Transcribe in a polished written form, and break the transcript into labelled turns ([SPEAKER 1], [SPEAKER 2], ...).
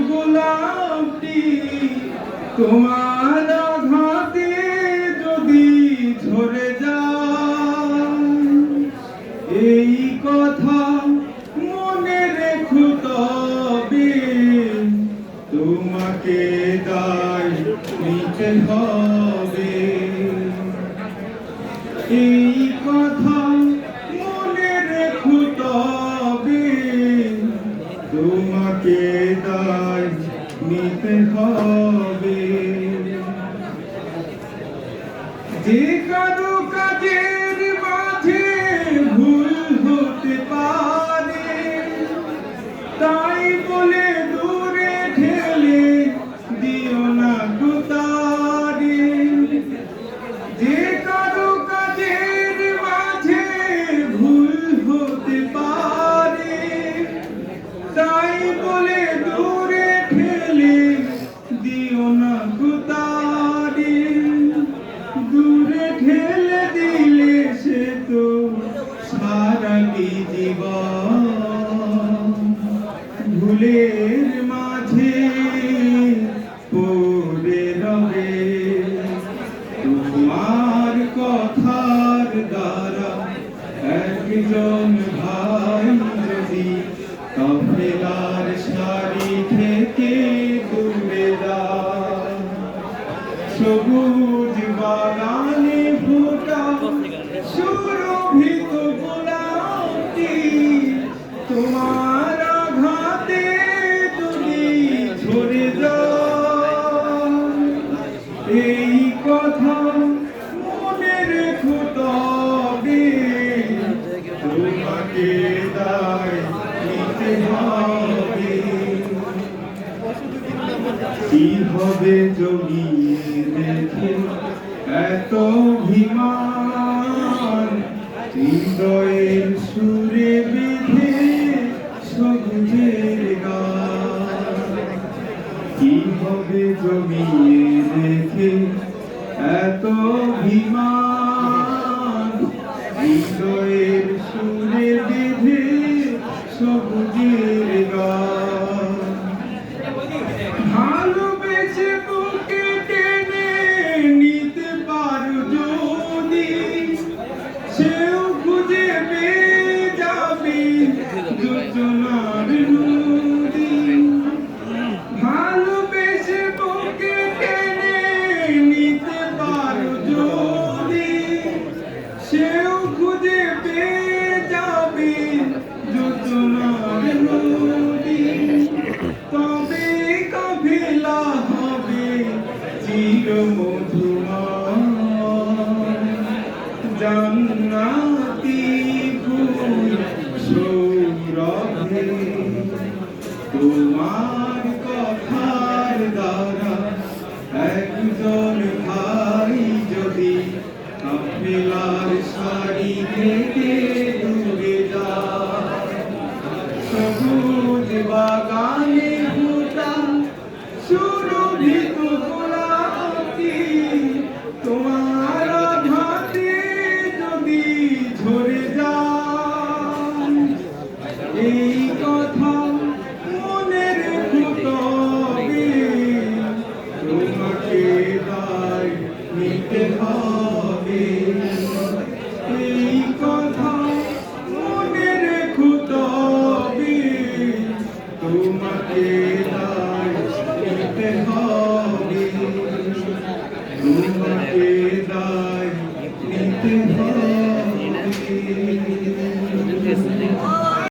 [SPEAKER 1] গোলাপটি তোমার আঘাতে যদি ঝরে যায়, এই কথা মনে রেখো তবে তোমাকে দায় নিতে হবে। এই কথা মনে রেখো তবে তোমাকে দায় নিতে হবে। যে কারো কাজের মাঝে ভুল হতে পারে, তাই বলে দূরে ঠেলে দিও না গো তারে। যে কারো কাজের মাঝে ভুল হতে পারে, তাই বলে দূরে ঠেলে দিও না গো তারে। দূরে ঠেলে দিলে সে তো সারাটি জীবন ভুলের মাঝে পড়ে রবে। তোমার কথার দ্বারা একজন ভাই যদি কাফেলার সারি থেকে দূরে যায়, সবুজ বাগানে ফোটা সুরভিত গোলাপটি তোমার আঘাতে যদি ঝরে যায়, এই কথা মনে রেখো তবে তোমাকে দায় নিতে হবে। কি হবে জমিয়ে দেখে এত অভিমান, হৃদয়ের সুরে বেঁধে সবুজের গান। কি হবে জমিয়ে দেখে এত অভিমান, হৃদয়ের সুরে বেঁধে সবুজের গান। ভালোবেসে বুকে টেনে নিতে পারো যদি, সেও খুঁজে পেয়ে যাবে যোজনার নদী। ভালোবেসে বুকে টেনে নিতে পারো যদি, সেও খুঁজে পেয়ে যাবে যোজনার নদী। তবে কাফেলা হবে চিরমধুময়, জান্নাতি ফুল সৌরভে। তোমার কথার দ্বারা একজন ভাই যদি কাফেলার সারি থেকে দূরে যায়, সবুজ বাগানে